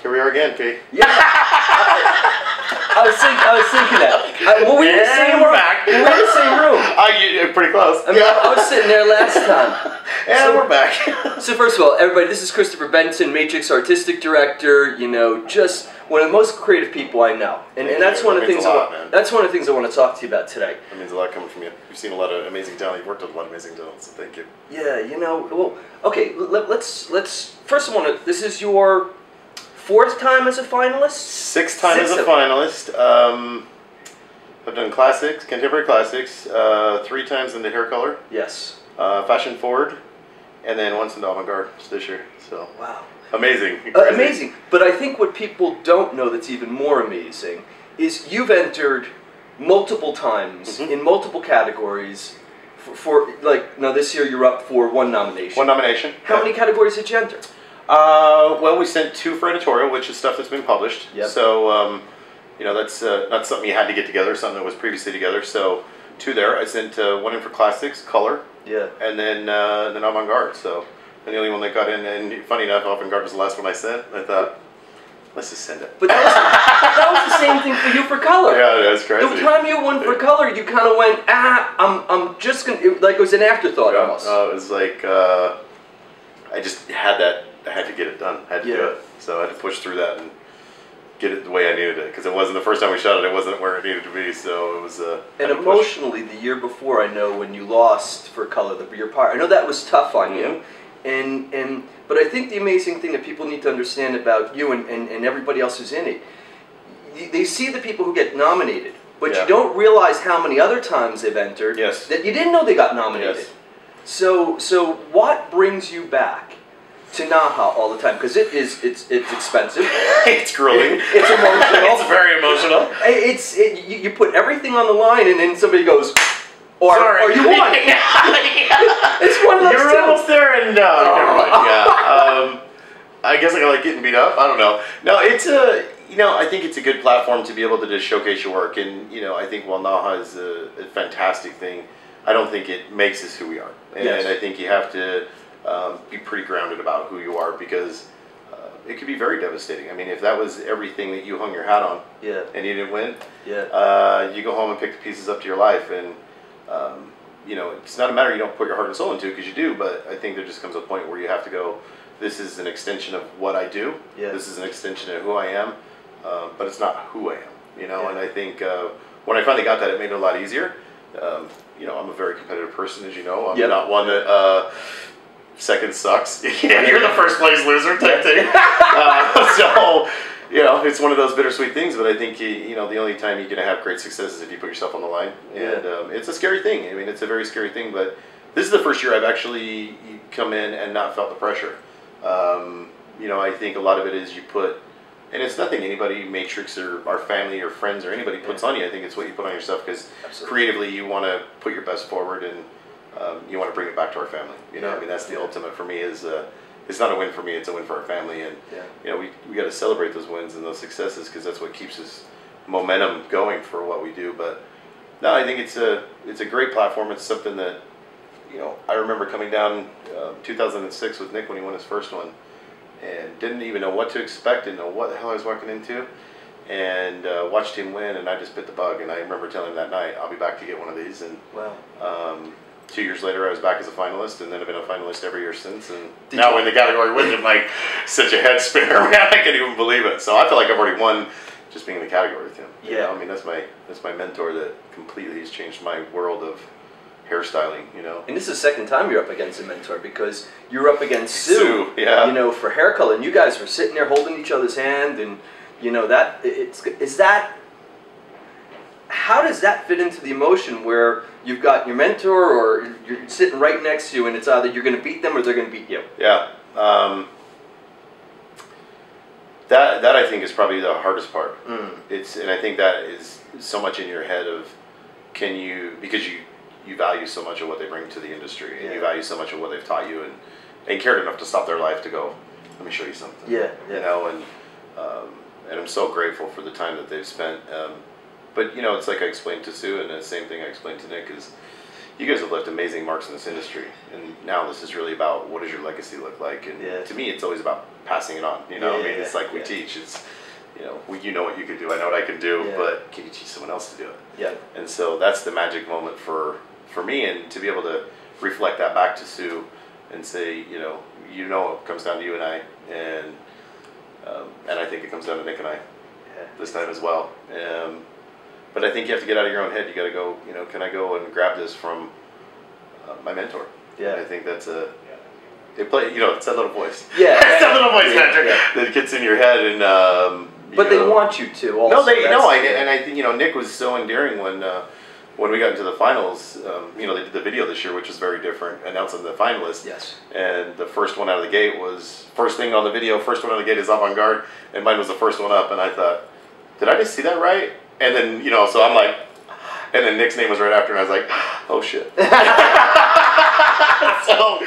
Here we are again, Pete. Yeah. I was thinking that. Well, we were in the same room. We were in the same room. You're pretty close. I mean, I was sitting there last time. And we're back. So first of all, everybody, this is Chrystofer Benson, Matrix Artistic Director. You know, just one of the most creative people I know, and that's one of the things. That's one of the things I want to talk to you about today. That means a lot coming from you. You've seen a lot of amazing talent. You've worked with a lot of amazing talent, so thank you. Yeah, you know. Well, okay. Let's first. I want to. This is your 4th time as a finalist? 6th time as a finalist. I've done classics, contemporary classics, 3 times in the hair color. Yes. Fashion forward, and then once in the Avant this year. So wow. Amazing. Amazing. But I think what people don't know that's even more amazing is you've entered multiple times in multiple categories for like, now this year you're up for 1 nomination. 1 nomination. How many categories did you enter? Well, we sent 2 for editorial, which is stuff that's been published. Yep. So, you know, that's not something you had to get together, something that was previously together. So, 2 there. I sent 1 in for classics, color. Yeah. And then Avant-Garde. So, I'm the only one that got in. And funny enough, Avant-Garde was the last one I sent. I thought, let's just send it. But that was the same thing for you for color. Yeah, that's crazy. The time you won for color, you kind of went, I'm just gonna, like it was an afterthought almost. It was like I just had that. I had to get it done. I had to do it. So I had to push through that and get it the way I needed it. Because it wasn't the first time we shot it. It wasn't where it needed to be. So it was. And emotionally, the year before, I know when you lost for color, your part. I know that was tough on you. But I think the amazing thing that people need to understand about you and everybody else who's in it, they see the people who get nominated, but you don't realize how many other times they've entered that you didn't know they got nominated. Yes. So what brings you back to NAHA all the time? Because it's expensive. It's grueling. It's emotional. It's very emotional. You put everying on the line, and then somebody goes, or you won. It's one of those. You're almost there, and never mind. Yeah. I guess I like getting beat up. I don't know. No, it's you know, I think it's a good platform to be able to just showcase your work, and you know, I think while NAHA is a fantastic thing, I don't think it makes us who we are, and I think you have to be pretty grounded about who you are, because it could be very devastating. I mean, if that was everything that you hung your hat on, and you didn't win, you go home and pick the pieces up to your life, and you know, it's not a matter you don't put your heart and soul into, because you do, but I think there just comes a point where you have to go, this is an extension of what I do, this is an extension of who I am, but it's not who I am, you know, and I think when I finally got that, it made it a lot easier. You know, I'm a very competitive person, as you know. I'm not one that second sucks. You're the first place loser type thing. So, you know, it's one of those bittersweet things, but I think, you know, the only time you're going to have great success is if you put yourself on the line. And it's a scary thing. I mean, it's a very scary thing, but this is the first year I've actually come in and not felt the pressure. You know, I think a lot of it is you put, and it's nothing anybody, Matrix or our family or friends or anybody puts on you. I think it's what you put on yourself, because creatively you want to put your best forward, and you want to bring it back to our family. You know, I mean, that's the ultimate for me. Is it's not a win for me; it's a win for our family. And you know, we got to celebrate those wins and those successes, because that's what keeps us momentum going for what we do. But no, I think it's a great platform. It's something that, you know, I remember coming down 2006 with Nick when he won his first one, and didn't even know what to expect, didn't know what the hell I was walking into, and watched him win, and I just bit the bug. And I remember telling him that night, I'll be back to get one of these. And 2 years later, I was back as a finalist, and then I've been a finalist every year since. And now when the category wins, I'm like such a head spinner, man. I can't even believe it. So I feel like I've already won just being in the category with him. You know? I mean, that's my mentor that completely has changed my world of hairstyling. You know. And this is the 2nd time you're up against a mentor, because you're up against Sue. You know, for hair color, and you guys were sitting there holding each other's hand, and you know that how does that fit into the emotion where you've got your mentor, or you're sitting right next to you, and it's either you're going to beat them or they're going to beat you? Yeah. That I think is probably the hardest part. And I think that is so much in your head of, can you, because you value so much of what they bring to the industry, and you value so much of what they've taught you, and cared enough to stop their life to go, let me show you something. You know, and I'm so grateful for the time that they've spent. But you know, it's like I explained to Sue, and the same thing I explained to Nick, is you guys have left amazing marks in this industry, and now this is really about what does your legacy look like. And to me, it's always about passing it on. You know, Yeah, I mean, it's like we teach. It's, you know, you know what you can do. I know what I can do, but can you teach someone else to do it? Yeah. And so that's the magic moment for me, and to be able to reflect that back to Sue and say, you know, it comes down to you and I, and I think it comes down to Nick and I this time as well. But I think you have to get out of your own head. You got to go, you know, can I go and grab this from my mentor? Yeah. And I think that's they play, you know, it's that little voice. Yeah. It's that little voice, Patrick, that gets in your head, and but they want you to. Also. No, and I think, you know, Nick was so endearing when we got into the finals. You know, they did the video this year, which was very different, announcing the finalists. Yes. And the first one out of the gate was first thing on the video. First one out of the gate is Avant Garde, and mine was the first one up. And I thought, did I just see that right? And then, you know, so I'm like, and then Nick's name was right after, and I was like, oh shit. So.